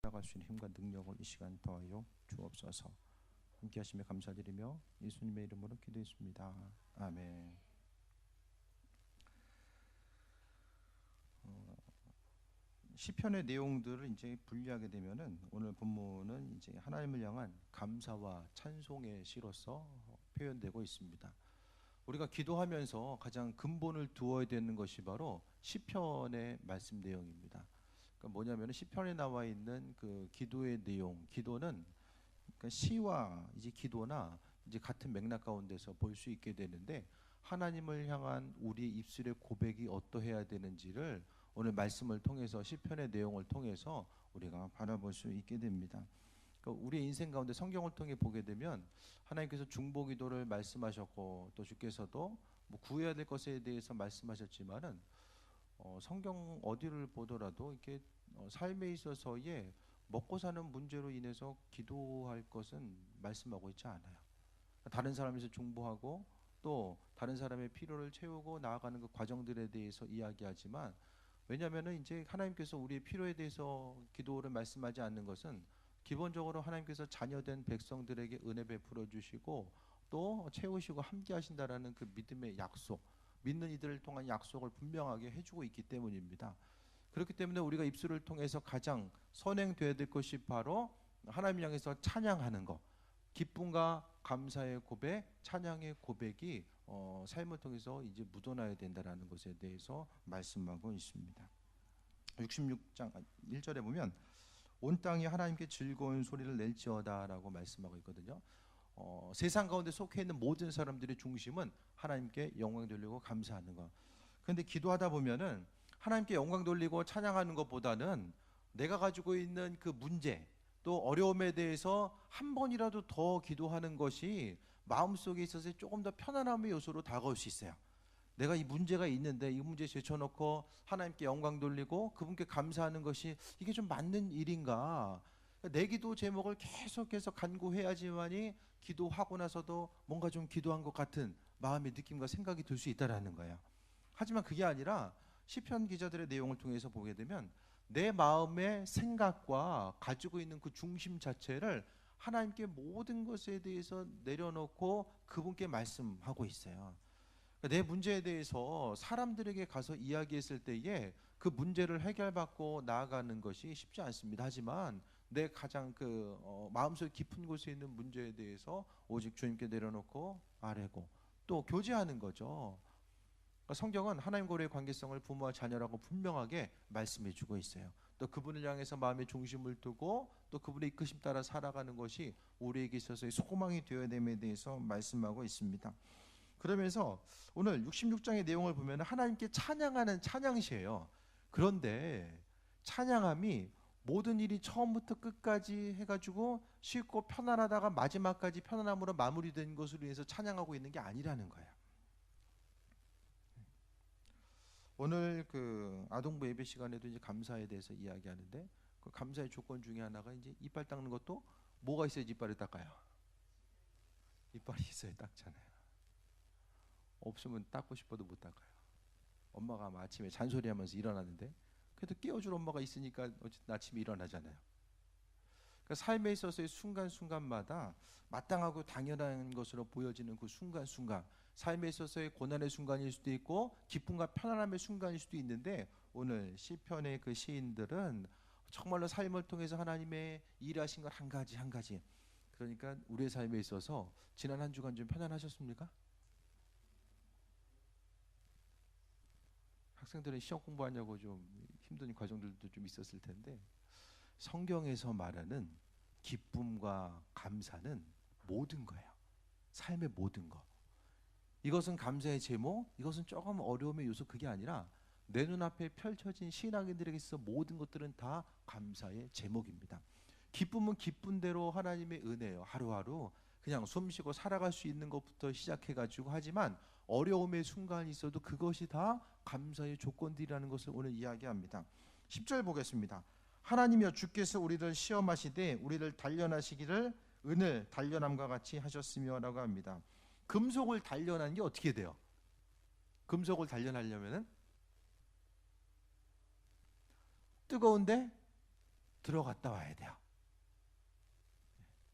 살아갈 수 있는 힘과 능력을 이 시간 더하여 주옵소서. 함께 하시며 감사드리며 예수님의 이름으로 기도했습니다. 아멘. 시편의 내용들을 이제 분리하게 되면은 오늘 본문은 이제 하나님을 향한 감사와 찬송의 시로서 표현되고 있습니다. 우리가 기도하면서 가장 근본을 두어야 되는 것이 바로 시편의 말씀 내용입니다. 그러니까 뭐냐면은 시편에 나와 있는 그 기도의 내용, 기도는 그러니까 시와 이제 기도나 이제 같은 맥락 가운데서 볼 수 있게 되는데 하나님을 향한 우리 입술의 고백이 어떠해야 되는지를 오늘 말씀을 통해서 시편의 내용을 통해서 우리가 바라볼 수 있게 됩니다. 그러니까 우리 인생 가운데 성경을 통해 보게 되면 하나님께서 중보기도를 말씀하셨고 또 주께서도 뭐 구해야 될 것에 대해서 말씀하셨지만은 성경 어디를 보더라도 이렇게 삶에 있어서의 먹고 사는 문제로 인해서 기도할 것은 말씀하고 있지 않아요. 다른 사람에서 중보하고 또 다른 사람의 필요를 채우고 나아가는 그 과정들에 대해서 이야기하지만 왜냐하면은 이제 하나님께서 우리의 필요에 대해서 기도를 말씀하지 않는 것은 기본적으로 하나님께서 자녀된 백성들에게 은혜 베풀어 주시고 또 채우시고 함께 하신다라는 그 믿음의 약속, 믿는 이들을 통한 약속을 분명하게 해주고 있기 때문입니다. 그렇기 때문에 우리가 입술을 통해서 가장 선행되어야 될 것이 바로 하나님 향해서 찬양하는 것, 기쁨과 감사의 고백, 찬양의 고백이 삶을 통해서 이제 묻어나야 된다라는 것에 대해서 말씀하고 있습니다. 66장 1절에 보면 온 땅이 하나님께 즐거운 소리를 낼지어다라고 말씀하고 있거든요. 세상 가운데 속해 있는 모든 사람들의 중심은 하나님께 영광 돌리고 감사하는 것. 그런데 기도하다 보면은 하나님께 영광 돌리고 찬양하는 것보다는 내가 가지고 있는 그 문제 또 어려움에 대해서 한 번이라도 더 기도하는 것이 마음속에 있어서 조금 더 편안함의 요소로 다가올 수 있어요. 내가 이 문제가 있는데 이 문제 제쳐놓고 하나님께 영광 돌리고 그분께 감사하는 것이 이게 좀 맞는 일인가? 내 기도 제목을 계속해서 간구해야지만이 기도하고 나서도 뭔가 좀 기도한 것 같은 마음의 느낌과 생각이 들 수 있다라는 거예요. 하지만 그게 아니라 시편 기자들의 내용을 통해서 보게 되면 내 마음의 생각과 가지고 있는 그 중심 자체를 하나님께 모든 것에 대해서 내려놓고 그분께 말씀하고 있어요. 내 문제에 대해서 사람들에게 가서 이야기했을 때에 그 문제를 해결받고 나아가는 것이 쉽지 않습니다. 하지만 내 가장 그 마음속 깊은 곳에 있는 문제에 대해서 오직 주님께 내려놓고 아뢰고 또 교제하는 거죠. 성경은 하나님과 우리의 관계성을 부모와 자녀라고 분명하게 말씀해주고 있어요. 또 그분을 향해서 마음의 중심을 두고 또 그분의 이끄심 따라 살아가는 것이 우리에게 있어서의 소망이 되어야 됨에 대해서 말씀하고 있습니다. 그러면서 오늘 66장의 내용을 보면 하나님께 찬양하는 찬양시예요. 그런데 찬양함이 모든 일이 처음부터 끝까지 해가지고 쉽고 편안하다가 마지막까지 편안함으로 마무리된 것으로 인해서 찬양하고 있는 게 아니라는 거예요. 오늘 그 아동부 예배 시간에도 이제 감사에 대해서 이야기하는데 그 감사의 조건 중에 하나가 이제 이빨 닦는 것도 뭐가 있어야지 이빨을 닦아요? 이빨이 있어야 닦잖아요. 없으면 닦고 싶어도 못 닦아요. 엄마가 아마 아침에 잔소리하면서 일어나는데 그래도 깨워줄 엄마가 있으니까 어쨌든 아침에 일어나잖아요. 그러니까 삶에 있어서의 순간순간마다 마땅하고 당연한 것으로 보여지는 그 순간순간 삶에 있어서의 고난의 순간일 수도 있고 기쁨과 편안함의 순간일 수도 있는데 오늘 시편의 그 시인들은 정말로 삶을 통해서 하나님의 일하신 걸 한 가지 한 가지 그러니까 우리의 삶에 있어서 지난 한 주간 좀 편안하셨습니까? 학생들은 시험 공부하냐고 좀 힘든 과정들도 좀 있었을 텐데 성경에서 말하는 기쁨과 감사는 모든 거예요. 삶의 모든 것. 이것은 감사의 제목, 이것은 조금 어려움의 요소 그게 아니라 내 눈앞에 펼쳐진 신앙인들에게 있어 모든 것들은 다 감사의 제목입니다. 기쁨은 기쁜 대로 하나님의 은혜예요. 하루하루 그냥 숨쉬고 살아갈 수 있는 것부터 시작해가지고 하지만 어려움의 순간이 있어도 그것이 다 감사의 조건들이라는 것을 오늘 이야기합니다. 10절 보겠습니다. 하나님이여 주께서 우리를 시험하시되 우리를 단련하시기를 은을 단련함과 같이 하셨으며 라고 합니다. 금속을 단련하는 게 어떻게 돼요? 금속을 단련하려면은 뜨거운데 들어갔다 와야 돼요.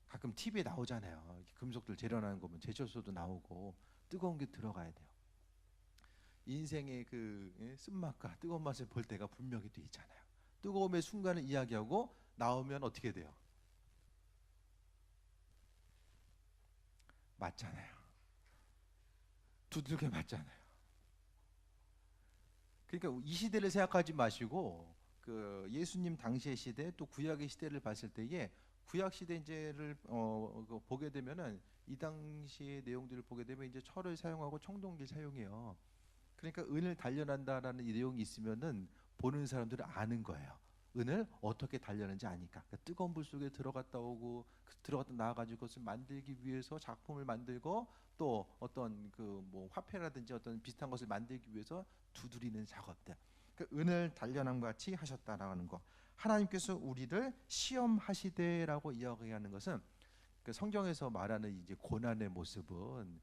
가끔 TV에 나오잖아요. 금속들 재련하는 거 보면 제철소도 나오고 뜨거운 게 들어가야 돼요. 인생의 그 쓴맛과 뜨거운 맛을 볼 때가 분명히 또 있잖아요. 뜨거움의 순간을 이야기하고 나오면 어떻게 돼요? 맞잖아요. 두들겨 맞잖아요. 그러니까 이 시대를 생각하지 마시고 그 예수님 당시의 시대 또 구약의 시대를 봤을 때에 구약 시대 이제를 보게 되면은 이 당시의 내용들을 보게 되면 이제 철을 사용하고 청동기를 사용해요. 그러니까 은을 단련한다라는 이 내용이 있으면은 보는 사람들은 아는 거예요. 은을 어떻게 단련하는지 아니까. 그러니까 뜨거운 불 속에 들어갔다 오고 들어갔다 나와가지고 그것을 만들기 위해서 작품을 만들고 또 어떤 그 뭐 화폐라든지 어떤 비슷한 것을 만들기 위해서 두드리는 작업들. 그 은을 단련함과 같이 하셨다라는 거. 하나님께서 우리를 시험하시되라고 이야기하는 것은 그 성경에서 말하는 이제 고난의 모습은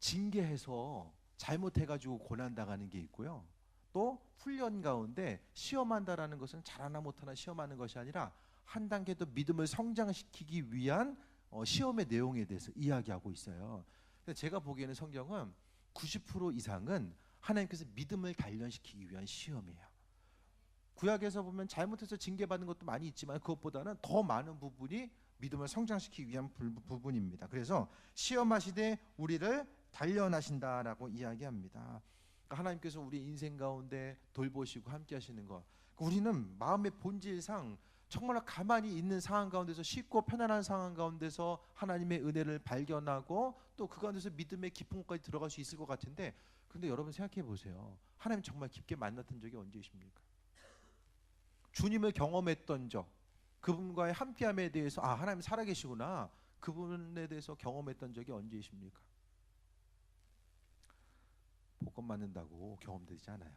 징계해서 잘못해가지고 고난 당하는 게 있고요. 또 훈련 가운데 시험한다라는 것은 잘하나 못하나 시험하는 것이 아니라 한 단계 더 믿음을 성장시키기 위한 시험의 내용에 대해서 이야기하고 있어요. 그래서 제가 보기에는 성경은 90% 이상은 하나님께서 믿음을 단련시키기 위한 시험이에요. 구약에서 보면 잘못해서 징계받는 것도 많이 있지만 그것보다는 더 많은 부분이 믿음을 성장시키기 위한 부분입니다. 그래서 시험하시되 우리를 단련하신다라고 이야기합니다. 그러니까 하나님께서 우리 인생 가운데 돌보시고 함께 하시는 것. 우리는 마음의 본질상 정말 가만히 있는 상황 가운데서 쉽고 편안한 상황 가운데서 하나님의 은혜를 발견하고 또 그 가운데서 믿음의 깊은 곳까지 들어갈 수 있을 것 같은데, 근데 여러분 생각해 보세요. 하나님 정말 깊게 만났던 적이 언제이십니까? 주님을 경험했던 적, 그분과의 함께함에 대해서 하나님 살아계시구나, 그분에 대해서 경험했던 적이 언제이십니까? 복권 맞는다고 경험되지 않아요.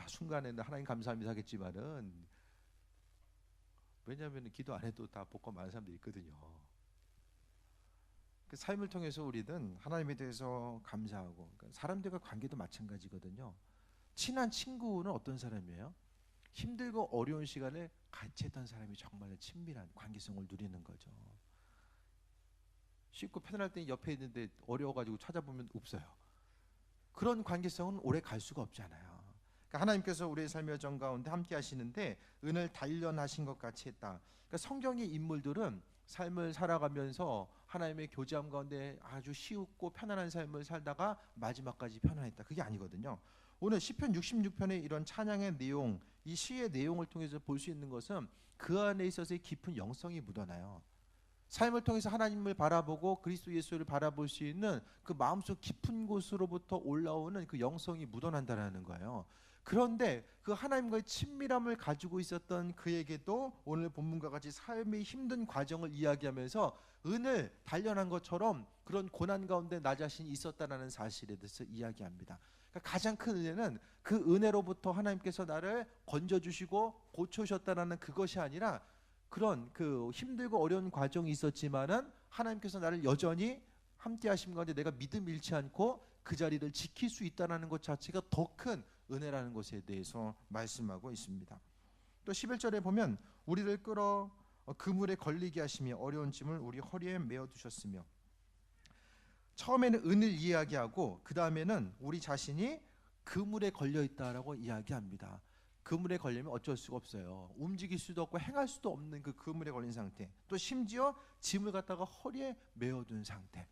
순간에는 하나님 감사합니다 하겠지만은, 왜냐하면 기도 안 해도 다 복권 많은 사람들이 있거든요. 그 삶을 통해서 우리는 하나님에 대해서 감사하고, 그러니까 사람들과 관계도 마찬가지거든요. 친한 친구는 어떤 사람이에요? 힘들고 어려운 시간을 같이 했던 사람이 정말 친밀한 관계성을 누리는 거죠. 쉽고 편안할 때 옆에 있는데 어려워가지고 찾아보면 없어요. 그런 관계성은 오래 갈 수가 없잖아요. 그러니까 하나님께서 우리의 삶의 여정 가운데 함께 하시는데 은을 단련하신 것 같이 했다. 그러니까 성경의 인물들은 삶을 살아가면서 하나님의 교제함 가운데 아주 쉬웠고 편안한 삶을 살다가 마지막까지 편안했다. 그게 아니거든요. 오늘 시편 66편의 이런 찬양의 내용, 이 시의 내용을 통해서 볼 수 있는 것은 그 안에 있어서의 깊은 영성이 묻어나요. 삶을 통해서 하나님을 바라보고 그리스도 예수를 바라볼 수 있는 그 마음속 깊은 곳으로부터 올라오는 그 영성이 묻어난다는 거예요. 그런데 그 하나님과의 친밀함을 가지고 있었던 그에게도 오늘 본문과 같이 삶의 힘든 과정을 이야기하면서 은을 단련한 것처럼 그런 고난 가운데 나 자신이 있었다는 사실에 대해서 이야기합니다. 그러니까 가장 큰 은혜는 그 은혜로부터 하나님께서 나를 건져주시고 고쳐주셨다는 그것이 아니라 그런 그 힘들고 어려운 과정이 있었지만은 하나님께서 나를 여전히 함께 하심 가운데 내가 믿음 잃지 않고 그 자리를 지킬 수 있다는 것 자체가 더 큰 은혜라는 것에 대해서 말씀하고 있습니다. 또 11절에 보면 우리를 끌어 그물에 걸리게 하시며 어려운 짐을 우리 허리에 메어 두셨으며, 처음에는 은을 이야기하고 그 다음에는 우리 자신이 그물에 걸려 있다라고 이야기합니다. 그물에 걸리면 어쩔 수가 없어요. 움직일 수도 없고 행할 수도 없는 그 그물에 걸린 상태, 또 심지어 짐을 갖다가 허리에 메어둔 상태,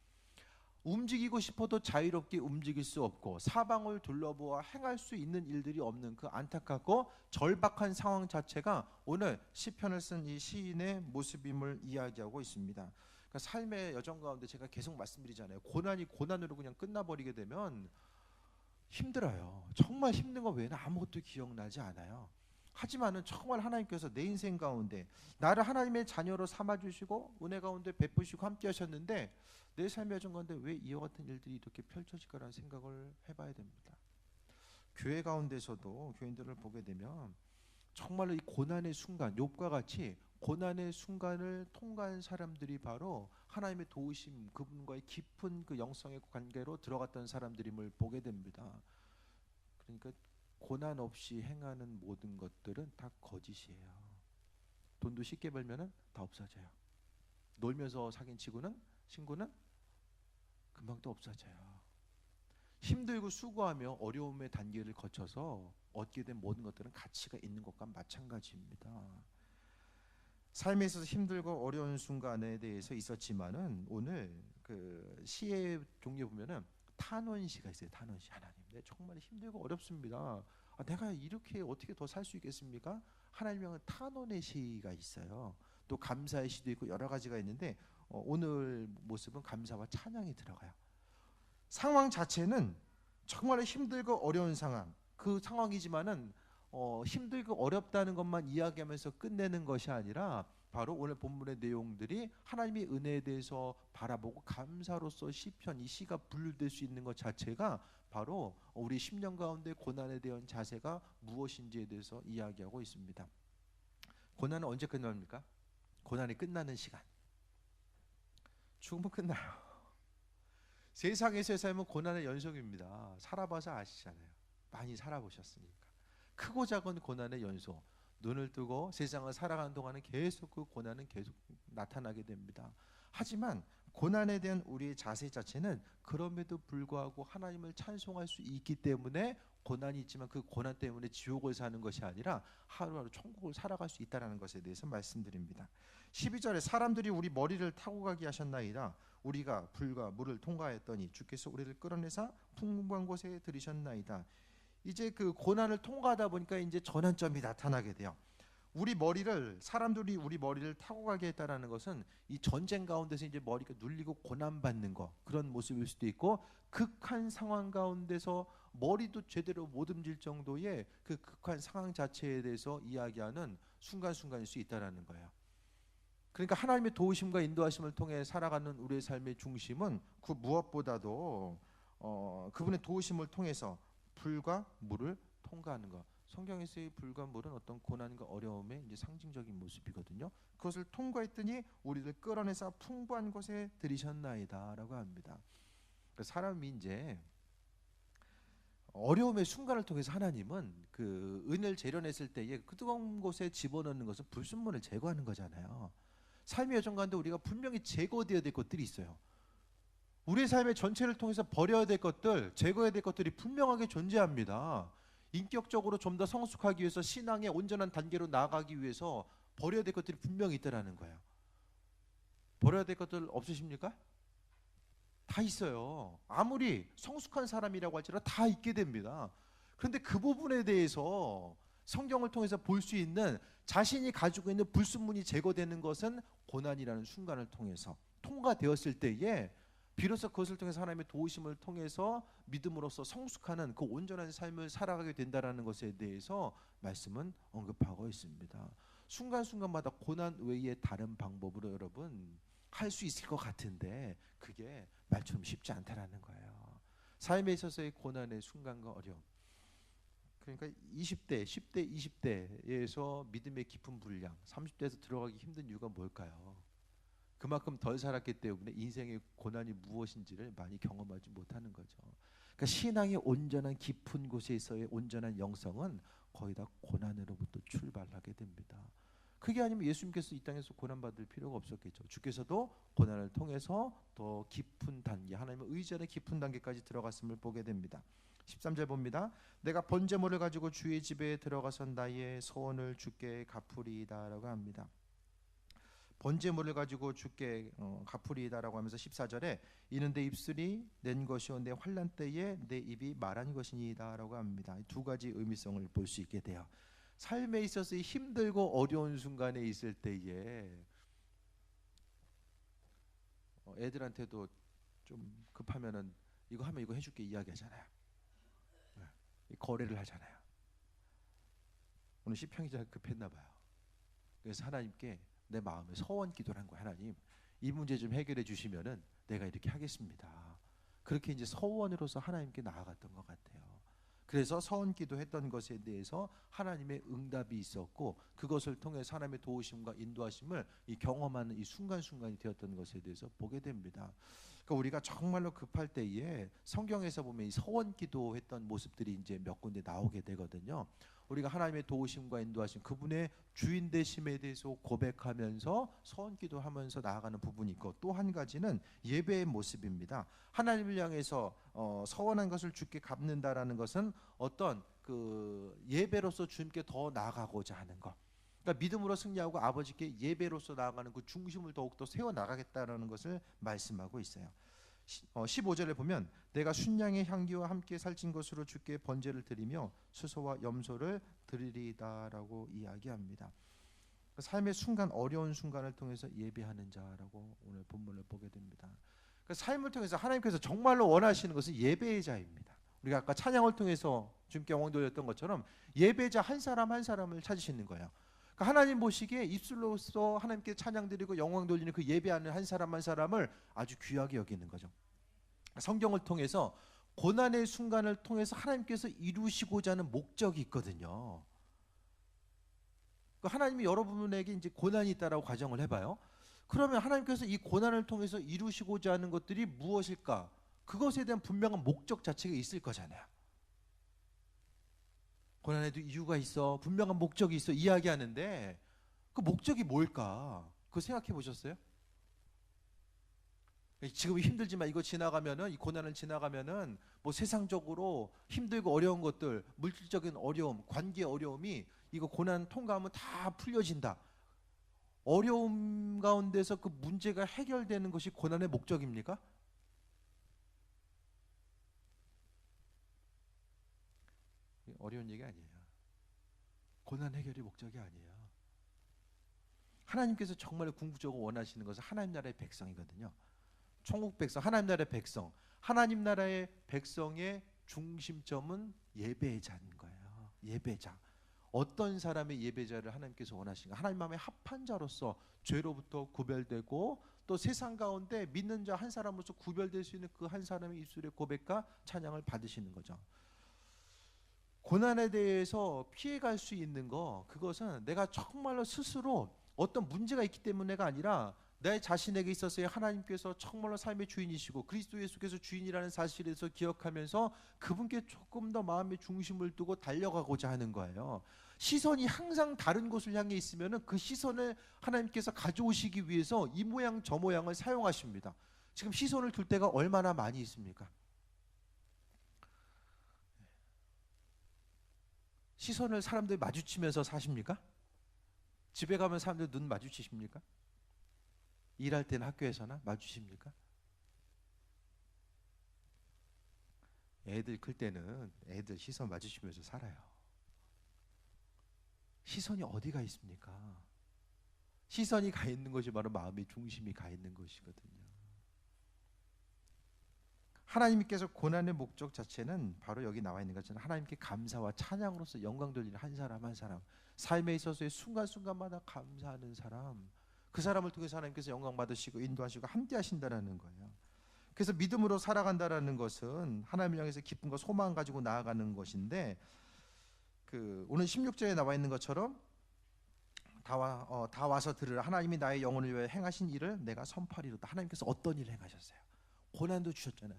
움직이고 싶어도 자유롭게 움직일 수 없고 사방을 둘러보아 행할 수 있는 일들이 없는 그 안타깝고 절박한 상황 자체가 오늘 시편을 쓴 이 시인의 모습임을 이야기하고 있습니다. 그러니까 삶의 여정 가운데 제가 계속 말씀드리잖아요. 고난이 고난으로 그냥 끝나버리게 되면 힘들어요. 정말 힘든 거 외에는 아무것도 기억나지 않아요. 하지만은 정말 하나님께서 내 인생 가운데 나를 하나님의 자녀로 삼아주시고 은혜 가운데 베푸시고 함께 하셨는데 내 삶의 여정 가운데 왜 이와 같은 일들이 이렇게 펼쳐질까라는 생각을 해봐야 됩니다. 교회 가운데서도 교인들을 보게 되면 정말로 이 고난의 순간, 욥과 같이 고난의 순간을 통과한 사람들이 바로 하나님의 도우심, 그분과의 깊은 그 영성의 관계로 들어갔던 사람들임을 보게 됩니다. 그러니까 고난 없이 행하는 모든 것들은 다 거짓이에요. 돈도 쉽게 벌면은 다 없어져요. 놀면서 사귄 친구는 금방 또 없어져요. 힘들고 수고하며 어려움의 단계를 거쳐서 얻게 된 모든 것들은 가치가 있는 것과 마찬가지입니다. 삶에 있어서 힘들고 어려운 순간에 대해서 있었지만은 오늘 그 시의 종류에 보면은 탄원시가 있어요. 탄원시. 하나님, 내 정말 힘들고 어렵습니다. 내가 이렇게 어떻게 더 살 수 있겠습니까? 하나님의 탄원의 시가 있어요. 또 감사의 시도 있고 여러 가지가 있는데 오늘 모습은 감사와 찬양이 들어가요. 상황 자체는 정말 힘들고 어려운 상황, 그 상황이지만은 힘들고 어렵다는 것만 이야기하면서 끝내는 것이 아니라 바로 오늘 본문의 내용들이 하나님의 은혜에 대해서 바라보고 감사로서 시편, 이 시가 분류될 수 있는 것 자체가 바로 우리 심령 가운데 고난에 대한 자세가 무엇인지에 대해서 이야기하고 있습니다. 고난은 언제 끝납니까? 고난이 끝나는 시간. 죽으면 끝나요. 세상에서의 삶은 고난의 연속입니다. 살아봐서 아시잖아요. 많이 살아보셨으니까. 크고 작은 고난의 연속. 눈을 뜨고 세상을 살아가는 동안은 계속 그 고난은 계속 나타나게 됩니다. 하지만 고난에 대한 우리의 자세 자체는 그럼에도 불구하고 하나님을 찬송할 수 있기 때문에 고난이 있지만 그 고난 때문에 지옥을 사는 것이 아니라 하루하루 천국을 살아갈 수 있다는 것에 대해서 말씀드립니다. 12절에 사람들이 우리 머리를 타고 가게 하셨나이다. 우리가 불과 물을 통과했더니 주께서 우리를 끌어내사 풍부한 곳에 들이셨나이다. 이제 그 고난을 통과하다 보니까 이제 전환점이 나타나게 돼요. 사람들이 우리 머리를 타고 가게 했다라는 것은 이 전쟁 가운데서 이제 머리가 눌리고 고난받는 거, 그런 모습일 수도 있고, 극한 상황 가운데서 머리도 제대로 못 움직일 정도의 그 극한 상황 자체에 대해서 이야기하는 순간순간일 수 있다라는 거예요. 그러니까 하나님의 도우심과 인도하심을 통해 살아가는 우리의 삶의 중심은 그 무엇보다도 그분의 도우심을 통해서 불과 물을 통과하는 것. 성경에서의 불과 물은 어떤 고난과 어려움의 이제 상징적인 모습이거든요. 그것을 통과했더니 우리를 끌어내서 풍부한 곳에 들이셨나이다라고 합니다. 사람이 이제 어려움의 순간을 통해서 하나님은 그 은을 재련했을 때에 그 뜨거운 곳에 집어넣는 것은 불순물을 제거하는 거잖아요. 삶의 여정 가운데 우리가 분명히 제거되어야 될 것들이 있어요. 우리의 삶의 전체를 통해서 버려야 될 것들, 제거해야 될 것들이 분명하게 존재합니다. 인격적으로 좀 더 성숙하기 위해서 신앙의 온전한 단계로 나아가기 위해서 버려야 될 것들이 분명히 있다라는 거예요. 버려야 될 것들 없으십니까? 다 있어요. 아무리 성숙한 사람이라고 할지라도 다 있게 됩니다. 그런데 그 부분에 대해서 성경을 통해서 볼 수 있는 자신이 가지고 있는 불순물이 제거되는 것은 고난이라는 순간을 통해서 통과되었을 때에 비로소 그것을 통해서 하나님의 도우심을 통해서 믿음으로써 성숙하는 그 온전한 삶을 살아가게 된다라는 것에 대해서 말씀은 언급하고 있습니다. 순간순간마다 고난 외에 다른 방법으로 여러분 할 수 있을 것 같은데 그게 말처럼 쉽지 않다라는 거예요. 삶에 있어서의 고난의 순간과 어려움. 그러니까 20대, 10대, 20대에서 믿음의 깊은 분량, 30대에서 들어가기 힘든 이유가 뭘까요? 그만큼 덜 살았기 때문에 인생의 고난이 무엇인지를 많이 경험하지 못하는 거죠. 그러니까 신앙의 온전한 깊은 곳에서의 온전한 영성은 거의 다 고난으로부터 출발하게 됩니다. 그게 아니면 예수님께서 이 땅에서 고난받을 필요가 없었겠죠. 주께서도 고난을 통해서 더 깊은 단계, 하나님의 의지하는 깊은 단계까지 들어갔음을 보게 됩니다. 13절 봅니다. 내가 번제물을 가지고 주의 집에 들어가서 나의 소원을 주께 갚으리이다라고 합니다. 번제물을 가지고 주께 갚으리이다라고 하면서 14절에 이는 내 입술이 낸 것이요 내 환난 때에 내 입이 말한 것이니이다라고 합니다. 두 가지 의미성을 볼 수 있게 돼요. 삶에 있어서 힘들고 어려운 순간에 있을 때에 애들한테도 좀 급하면은 이거 하면 이거 해줄게 이야기하잖아요. 거래를 하잖아요. 오늘 시평이 잘 급했나 봐요. 그래서 하나님께 내 마음에 서원 기도를 한 거야. 하나님, 이 문제 좀 해결해 주시면은 내가 이렇게 하겠습니다. 그렇게 이제 서원으로서 하나님께 나아갔던 것 같아요. 그래서 서원 기도했던 것에 대해서 하나님의 응답이 있었고 그것을 통해서 하나님의 도우심과 인도하심을 이 경험하는 이 순간순간이 되었던 것에 대해서 보게 됩니다. 그러니까 우리가 정말로 급할 때에 성경에서 보면 이 서원 기도했던 모습들이 이제 몇 군데 나오게 되거든요. 우리가 하나님의 도우심과 인도하심, 그분의 주인 되심에 대해서 고백하면서 서원기도하면서 나아가는 부분이 있고, 또 한 가지는 예배의 모습입니다. 하나님을 향해서 서원한 것을 주께 갚는다라는 것은 어떤 그 예배로서 주님께 더 나아가고자 하는 것, 그러니까 믿음으로 승리하고 아버지께 예배로서 나아가는 그 중심을 더욱더 세워 나가겠다라는 것을 말씀하고 있어요. 15절에 보면 내가 순양의 향기와 함께 살찐 것으로 주께 번제를 드리며 수소와 염소를 드리리다라고 이야기합니다. 삶의 순간, 어려운 순간을 통해서 예배하는 자라고 오늘 본문을 보게 됩니다. 그러니까 삶을 통해서 하나님께서 정말로 원하시는 것은 예배의 자입니다. 우리가 아까 찬양을 통해서 주님께 영광 돌렸던 것처럼 예배자 한 사람 한 사람을 찾으시는 거예요. 그러니까 하나님 보시기에 입술로서 하나님께 찬양 드리고 영광 돌리는 그 예배하는 한 사람 한 사람을 아주 귀하게 여기는 거죠. 성경을 통해서 고난의 순간을 통해서 하나님께서 이루시고자 하는 목적이 있거든요. 하나님이 여러분에게 이제 고난이 있다라고 가정을 해봐요. 그러면 하나님께서 이 고난을 통해서 이루시고자 하는 것들이 무엇일까? 그것에 대한 분명한 목적 자체가 있을 거잖아요. 고난에도 이유가 있어, 분명한 목적이 있어 이야기하는데 그 목적이 뭘까? 그거 생각해 보셨어요? 지금 힘들지만 이거 지나가면은, 이 고난을 지나가면은 뭐 세상적으로 힘들고 어려운 것들, 물질적인 어려움, 관계 어려움이 이거 고난 통과하면 다 풀려진다. 어려움 가운데서 그 문제가 해결되는 것이 고난의 목적입니까? 어려운 얘기 아니에요. 고난 해결이 목적이 아니에요. 하나님께서 정말 궁극적으로 원하시는 것은 하나님 나라의 백성이거든요. 천국 백성, 하나님 나라의 백성, 하나님 나라의 백성의 중심점은 예배자인 거예요. 예배자. 어떤 사람의 예배자를 하나님께서 원하시는가? 하나님 마음에 합한 자로서 죄로부터 구별되고 또 세상 가운데 믿는 자 한 사람으로서 구별될 수 있는 그 한 사람의 입술의 고백과 찬양을 받으시는 거죠. 고난에 대해서 피해갈 수 있는 거, 그것은 내가 정말로 스스로 어떤 문제가 있기 때문에가 아니라 내 자신에게 있어서의 하나님께서 정말로 삶의 주인이시고 그리스도 예수께서 주인이라는 사실에서 기억하면서 그분께 조금 더 마음의 중심을 두고 달려가고자 하는 거예요. 시선이 항상 다른 곳을 향해 있으면 그 시선을 하나님께서 가져오시기 위해서 이 모양 저 모양을 사용하십니다. 지금 시선을 둘 때가 얼마나 많이 있습니까? 시선을 사람들 마주치면서 사십니까? 집에 가면 사람들 눈 마주치십니까? 일할 때는 학교에서나 마주칩니까? 애들 클 때는 애들 시선 마주치면서 살아요. 시선이 어디가 있습니까? 시선이 가 있는 것이 바로 마음의 중심이 가 있는 것이거든요. 하나님께서 고난의 목적 자체는 바로 여기 나와 있는 것처럼 하나님께 감사와 찬양으로서 영광 돌리는 한 사람 한 사람, 삶에 있어서의 순간순간마다 감사하는 사람, 그 사람을 통해서 하나님께서 영광 받으시고 인도하시고 함께 하신다라는 거예요. 그래서 믿음으로 살아간다라는 것은 하나님을 향해서 기쁨과 소망 가지고 나아가는 것인데, 오늘 16절에 나와 있는 것처럼 다 와서 들으라. 하나님이 나의 영혼을 위해 행하신 일을 내가 선포하리로다. 하나님께서 어떤 일을 행하셨어요? 고난도 주셨잖아요.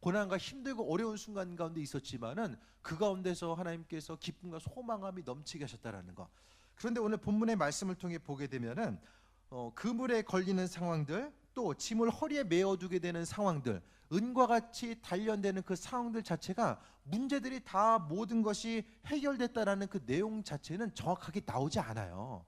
고난과 힘들고 어려운 순간 가운데 있었지만은 그 가운데서 하나님께서 기쁨과 소망함이 넘치게 하셨다라는 거. 그런데 오늘 본문의 말씀을 통해 보게 되면은 그물에 걸리는 상황들, 또 짐을 허리에 메어두게 되는 상황들, 은과 같이 단련되는 그 상황들 자체가 문제들이 다 모든 것이 해결됐다라는 그 내용 자체는 정확하게 나오지 않아요.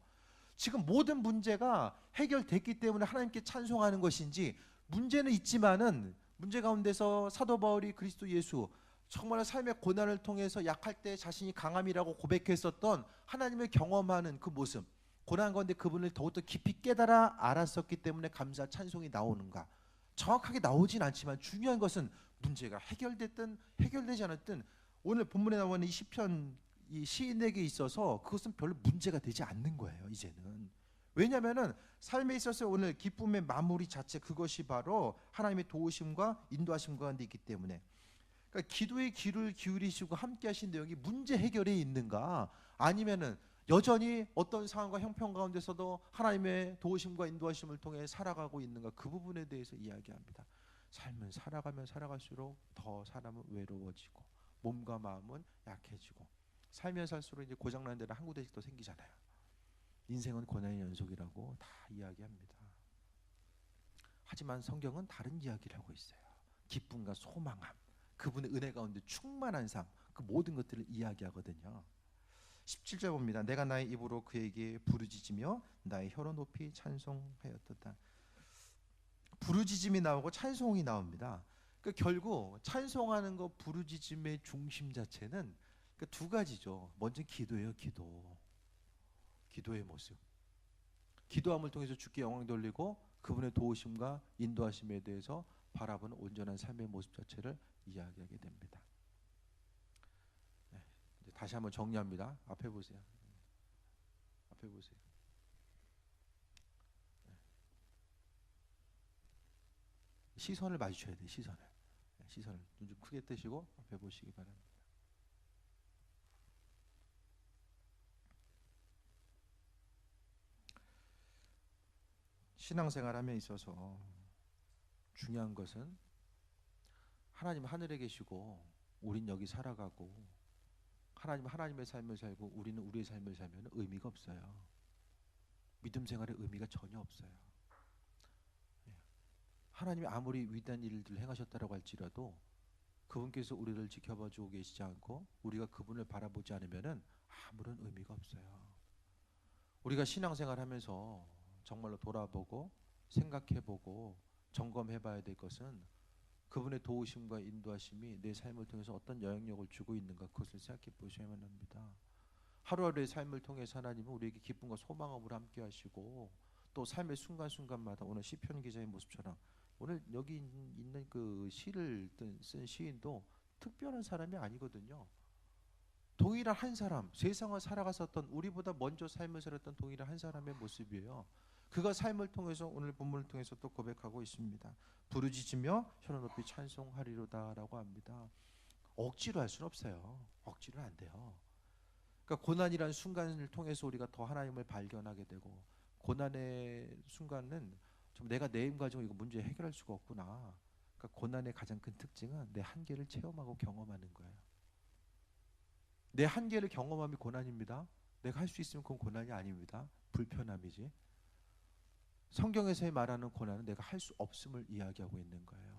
지금 모든 문제가 해결됐기 때문에 하나님께 찬송하는 것인지, 문제는 있지만은 문제 가운데서 사도 바울이 그리스도 예수, 정말 삶의 고난을 통해서 약할 때 자신이 강함이라고 고백했었던 하나님을 경험하는 그 모습, 고난 가운데 그분을 더욱더 깊이 깨달아 알았었기 때문에 감사 찬송이 나오는가? 정확하게 나오진 않지만 중요한 것은 문제가 해결됐든 해결되지 않았든 오늘 본문에 나오는 이 시편, 이 시인에게 있어서 그것은 별로 문제가 되지 않는 거예요. 이제는. 왜냐하면은 삶에 있어서 오늘 기쁨의 마무리 자체, 그것이 바로 하나님의 도우심과 인도하심 가운데 있기 때문에, 그러니까 기도의 귀를 기울이시고 함께 하신 내용이 문제 해결에 있는가, 아니면은 여전히 어떤 상황과 형편 가운데서도 하나님의 도우심과 인도하심을 통해 살아가고 있는가, 그 부분에 대해서 이야기합니다. 삶은 살아가면 살아갈수록 더 사람은 외로워지고 몸과 마음은 약해지고 살면 살수록 이제 고장나는 데는 한 군데씩 더 생기잖아요. 인생은 고난의 연속이라고 다 이야기합니다. 하지만 성경은 다른 이야기를 하고 있어요. 기쁨과 소망함, 그분의 은혜 가운데 충만한 삶, 그 모든 것들을 이야기하거든요. 17절 봅니다. 내가 나의 입으로 그에게 부르짖으며 나의 혀로 높이 찬송하였도다. 부르짖음이 나오고 찬송이 나옵니다. 그러니까 결국 찬송하는 것, 부르짖음의 중심 자체는 그러니까 두 가지죠. 먼저 기도예요. 기도의 모습. 기도함을 통해서 주께 영광 돌리고 그분의 도우심과 인도하심에 대해서 바라보는 온전한 삶의 모습 자체를 이야기하게 됩니다. 네, 이제 다시 한번 정리합니다. 앞에 보세요. 앞에 보세요. 네. 시선을 마주쳐야 돼요. 시선을. 네, 시선을 눈 좀 크게 뜨시고 앞에 보시기 바랍니다. 신앙생활함에 있어서 중요한 것은 하나님 하늘에 계시고 우린 여기 살아가고 하나님 하나님의 삶을 살고 우리는 우리의 삶을 살면 의미가 없어요. 믿음 생활에 의미가 전혀 없어요. 하나님이 아무리 위대한 일들을 행하셨다고 할지라도 그분께서 우리를 지켜봐 주고 계시지 않고 우리가 그분을 바라보지 않으면 아무런 의미가 없어요. 우리가 신앙생활하면서 정말로 돌아보고 생각해보고 점검해봐야 될 것은 그분의 도우심과 인도하심이 내 삶을 통해서 어떤 영향력을 주고 있는가, 그것을 생각해 보셔야만 합니다. 하루하루의 삶을 통해서 하나님은 우리에게 기쁨과 소망으로 함께 하시고 또 삶의 순간순간마다 오늘 시편 기자의 모습처럼 오늘 여기 있는 그 시를 쓴 시인도 특별한 사람이 아니거든요. 동일한 한 사람, 세상을 살아갔었던 우리보다 먼저 삶을 살았던 동일한 한 사람의 모습이에요. 그가 삶을 통해서 오늘 본문을 통해서 또 고백하고 있습니다. 부르짖으며 혀로 높이 찬송하리로다라고 합니다. 억지로 할 수는 없어요. 억지로는 안 돼요. 그러니까 고난이라는 순간을 통해서 우리가 더 하나님을 발견하게 되고 고난의 순간은 좀 내가 내 힘 가지고 이거 문제 해결할 수가 없구나. 그러니까 고난의 가장 큰 특징은 내 한계를 체험하고 경험하는 거예요. 내 한계를 경험함이 고난입니다. 내가 할 수 있으면 그건 고난이 아닙니다. 불편함이지. 성경에서 말하는 고난은 내가 할 수 없음을 이야기하고 있는 거예요.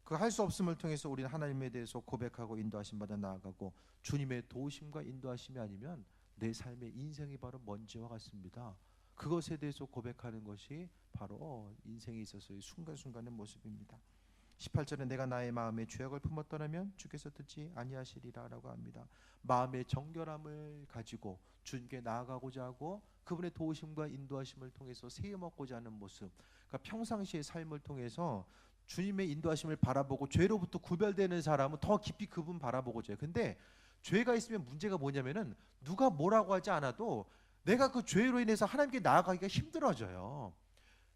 그 할 수 없음을 통해서 우리는 하나님에 대해서 고백하고 인도하심 받아 나아가고 주님의 도우심과 인도하심이 아니면 내 삶의 인생이 바로 먼지와 같습니다. 그것에 대해서 고백하는 것이 바로 인생에 있어서의 순간순간의 모습입니다. 18절에 내가 나의 마음에 죄악을 품었더라면 주께서 듣지 아니하시리라 라고 합니다. 마음의 정결함을 가지고 주님께 나아가고자 하고 그분의 도우심과 인도하심을 통해서 세워먹고자 하는 모습, 그러니까 평상시의 삶을 통해서 주님의 인도하심을 바라보고 죄로부터 구별되는 사람은 더 깊이 그분 바라보고자 해요. 근데 죄가 있으면 문제가 뭐냐면은 누가 뭐라고 하지 않아도 내가 그 죄로 인해서 하나님께 나아가기가 힘들어져요.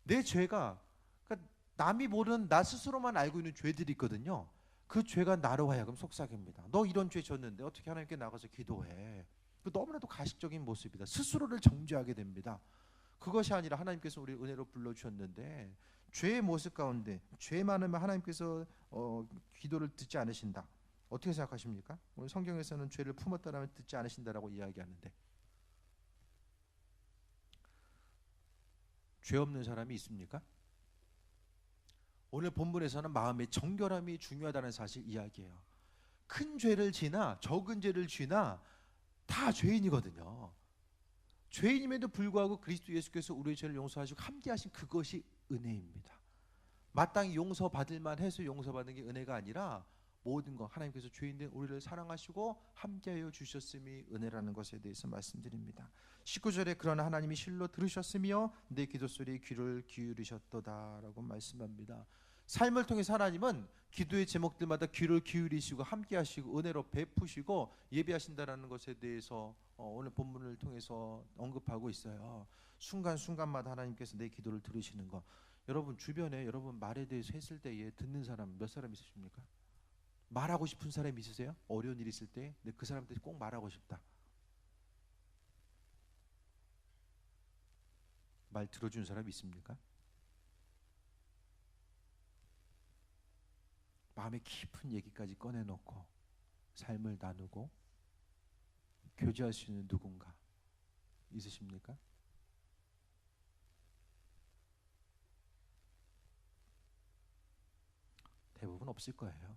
내 죄가, 그러니까 남이 모르는 나 스스로만 알고 있는 죄들이 있거든요. 그 죄가 나로 하여금 속삭입니다. 너 이런 죄 졌는데 어떻게 하나님께 나가서 기도해. 너무나도 가식적인 모습이다. 스스로를 정죄하게 됩니다. 그것이 아니라 하나님께서 우리 은혜로 불러주셨는데 죄의 모습 가운데 죄 많으면 하나님께서 기도를 듣지 않으신다. 어떻게 생각하십니까? 오늘 성경에서는 죄를 품었다라면 듣지 않으신다라고 이야기하는데 죄 없는 사람이 있습니까? 오늘 본문에서는 마음의 정결함이 중요하다는 사실 이야기해요. 큰 죄를 지나 적은 죄를 지나 다 죄인이거든요. 죄인임에도 불구하고 그리스도 예수께서 우리의 죄를 용서하시고 함께하신 그것이 은혜입니다. 마땅히 용서받을 만해서 용서받는 게 은혜가 아니라 모든 것 하나님께서 죄인된 우리를 사랑하시고 함께하여 주셨음이 은혜라는 것에 대해서 말씀드립니다. 19절에 그러나 하나님이 실로 들으셨으며 내 기도 소리에 귀를 기울이셨도다라고 말씀합니다. 삶을 통해서 하나님은 기도의 제목들마다 귀를 기울이시고 함께하시고 은혜로 베푸시고 예비하신다라는 것에 대해서 오늘 본문을 통해서 언급하고 있어요. 순간순간마다 하나님께서 내 기도를 들으시는 것. 여러분 주변에 여러분 말에 대해서 했을 때에 듣는 사람 몇 사람 있으십니까? 말하고 싶은 사람 있으세요? 어려운 일 있을 때 그 사람한테 꼭 말하고 싶다. 말 들어주는 사람 있습니까? 마음의 깊은 얘기까지 꺼내놓고 삶을 나누고 교제할 수 있는 누군가 있으십니까? 대부분 없을 거예요.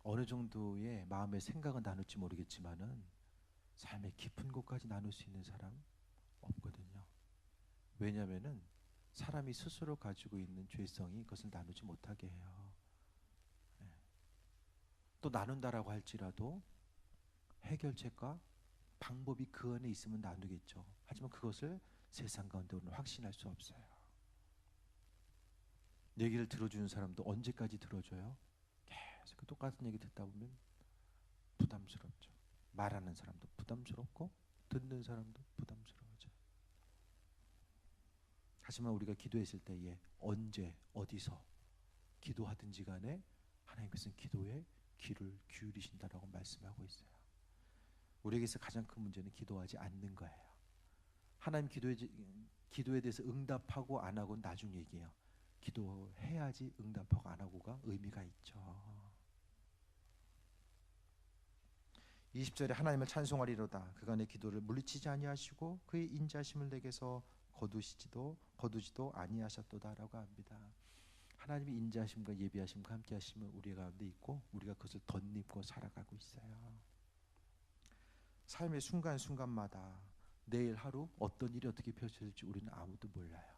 어느 정도의 마음의 생각은 나눌지 모르겠지만은 삶의 깊은 곳까지 나눌 수 있는 사람 없거든요. 왜냐하면은 사람이 스스로 가지고 있는 죄성이 그것을 나누지 못하게 해요. 예. 또 나눈다라고 할지라도 해결책과 방법이 그 안에 있으면 나누겠죠. 하지만 그것을 세상 가운데 오늘 확신할 수 없어요. 얘기를 들어주는 사람도 언제까지 들어줘요? 계속 그 똑같은 얘기 듣다 보면 부담스럽죠. 말하는 사람도 부담스럽고 듣는 사람도 부담스러워져요. 하지만 우리가 기도했을 때에 언제 어디서 기도하든지 간에 하나님께서는 기도에 귀를 기울이신다라고 말씀하고 있어요. 우리에게서 가장 큰 문제는 기도하지 않는 거예요. 하나님 기도에 대해서 응답하고 안 하고는 나중 얘기예요. 기도해야지 응답하고 안 하고가 의미가 있죠. 20절에 하나님을 찬송하리로다. 그가 내 기도를 물리치지 아니하시고 그의 인자심을 내게서 거두지도 아니하셨도다라고 합니다. 하나님의 인자심과 예비하심과 함께 하심은 우리 가운데 있고 우리가 그것을 덧입고 살아가고 있어요. 삶의 순간순간마다 내일 하루 어떤 일이 어떻게 펼쳐질지 우리는 아무도 몰라요.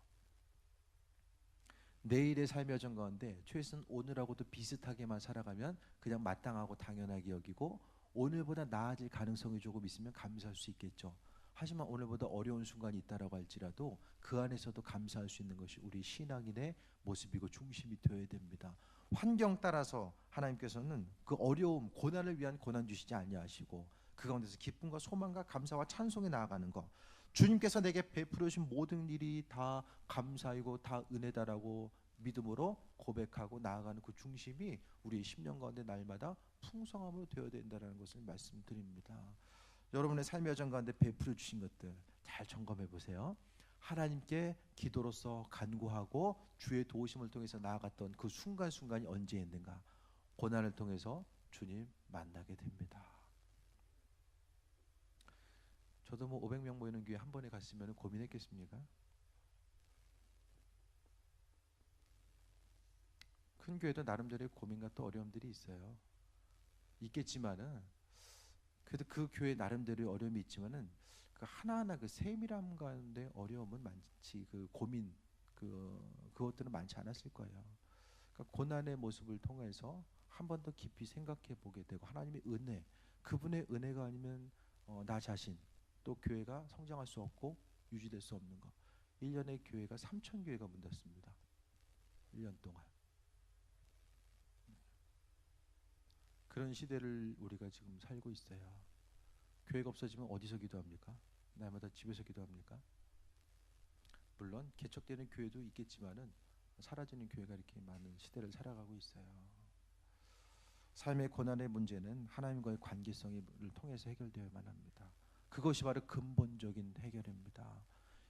내일의 삶의 여정 가운데 최소한 오늘하고도 비슷하게만 살아가면 그냥 마땅하고 당연하게 여기고 오늘보다 나아질 가능성이 조금 있으면 감사할 수 있겠죠. 하지만 오늘보다 어려운 순간이 있다라고 할지라도 그 안에서도 감사할 수 있는 것이 우리 신앙인의 모습이고 중심이 되어야 됩니다. 환경 따라서 하나님께서는 그 어려움, 고난을 위한 고난 주시지 아니하시고 그 가운데서 기쁨과 소망과 감사와 찬송에 나아가는 것, 주님께서 내게 베풀어 주신 모든 일이 다 감사이고 다 은혜다라고 믿음으로 고백하고 나아가는 그 중심이 우리의 심령 가운데 날마다 풍성함으로 되어야 된다는 것을 말씀드립니다. 여러분의 삶의 여정 가운데 베풀어 주신 것들 잘 점검해 보세요. 하나님께 기도로서 간구하고 주의 도우심을 통해서 나아갔던 그 순간순간이 언제였는가? 고난을 통해서 주님 만나게 됩니다. 저도 500명 모이는 교회 한 번에 갔으면 고민했겠습니까? 큰 교회도 나름대로의 고민과 또 어려움들이 있어요. 있겠지만은 그래도 그 교회 나름대로의 어려움이 있지만은 그 하나하나 그 세밀함 가운데 어려움은 많지, 그 고민 그것들은 많지 않았을 거예요. 그러니까 고난의 모습을 통해서 한 번 더 깊이 생각해 보게 되고 하나님의 은혜, 그분의 은혜가 아니면 나 자신 또 교회가 성장할 수 없고 유지될 수 없는 것. 1년에 교회가 3,000교회가 문 닫습니다. 1년 동안. 그런 시대를 우리가 지금 살고 있어요. 교회가 없어지면 어디서 기도합니까? 날마다 집에서 기도합니까? 물론 개척되는 교회도 있겠지만은 사라지는 교회가 이렇게 많은 시대를 살아가고 있어요. 삶의 고난의 문제는 하나님과의 관계성을 통해서 해결되어야만 합니다. 그것이 바로 근본적인 해결입니다.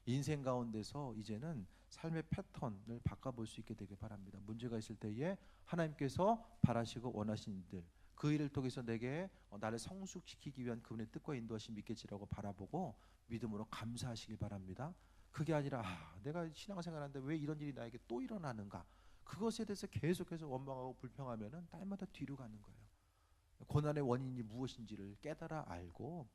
인생 가운데서 이제는 삶의 패턴을 바꿔볼 수 있게 되길 바랍니다. 문제가 있을 때에 하나님께서 바라시고 원하신 일들, 그 일을 통해서 내게 나를 성숙시키기 위한 그분의 뜻과 인도하심이 있겠지라고 바라보고 믿음으로 감사하시길 바랍니다. 그게 아니라 내가 신앙생활하는데 왜 이런 일이 나에게 또 일어나는가, 그것에 대해서 계속해서 원망하고 불평하면은 날마다 뒤로 가는 거예요. 고난의 원인이 무엇인지를 깨달아 알고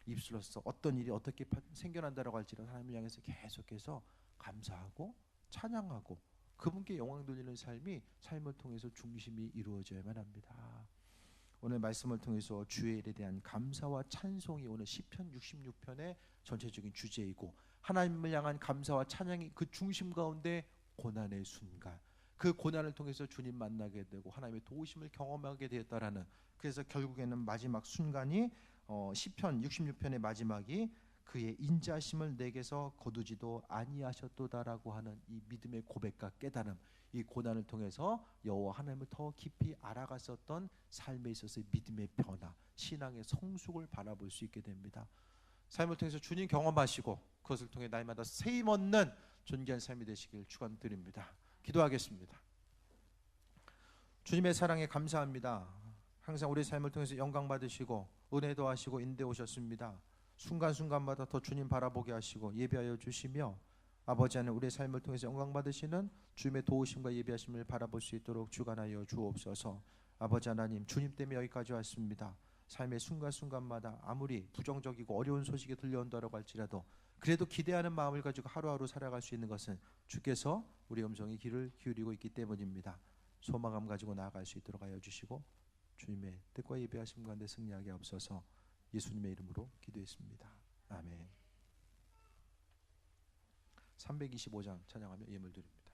입술로서 어떤 일이 어떻게 생겨난다라고 할지라도 하나님을 향해서 계속해서 감사하고 찬양하고 그분께 영광 돌리는 삶을 통해서 중심이 이루어져야만 합니다. 오늘 말씀을 통해서 주의 일에 대한 감사와 찬송이 오늘 시편 66편의 전체적인 주제이고, 하나님을 향한 감사와 찬양이 그 중심 가운데 고난의 순간, 그 고난을 통해서 주님 만나게 되고 하나님의 도우심을 경험하게 되었다라는, 그래서 결국에는 마지막 순간이 시편 66편의 마지막이 그의 인자심을 내게서 거두지도 아니하셨도다라고 하는 이 믿음의 고백과 깨달음, 이 고난을 통해서 여호와 하나님을 더 깊이 알아갔었던 삶에 있어서의 믿음의 변화, 신앙의 성숙을 바라볼 수 있게 됩니다. 삶을 통해서 주님 경험하시고 그것을 통해 날마다 세임 얻는 존귀한 삶이 되시길 축원드립니다. 기도하겠습니다. 주님의 사랑에 감사합니다. 항상 우리 삶을 통해서 영광 받으시고 은혜도 하시고 인대 오셨습니다. 순간순간마다 더 주님 바라보게 하시고 예배하여 주시며 아버지 하나님 우리의 삶을 통해서 영광 받으시는 주님의 도우심과 예배하심을 바라볼 수 있도록 주관하여 주옵소서. 아버지 하나님 주님 때문에 여기까지 왔습니다. 삶의 순간순간마다 아무리 부정적이고 어려운 소식이 들려온다고 할지라도 그래도 기대하는 마음을 가지고 하루하루 살아갈 수 있는 것은 주께서 우리 음성에 귀를 기울이고 있기 때문입니다. 소망감 가지고 나아갈 수 있도록 하여 주시고 주님의 뜻과 예배하심 가운데 승리하게 하옵소서. 예수님의 이름으로 기도했습니다. 아멘. 325장 찬양하며 예물 드립니다.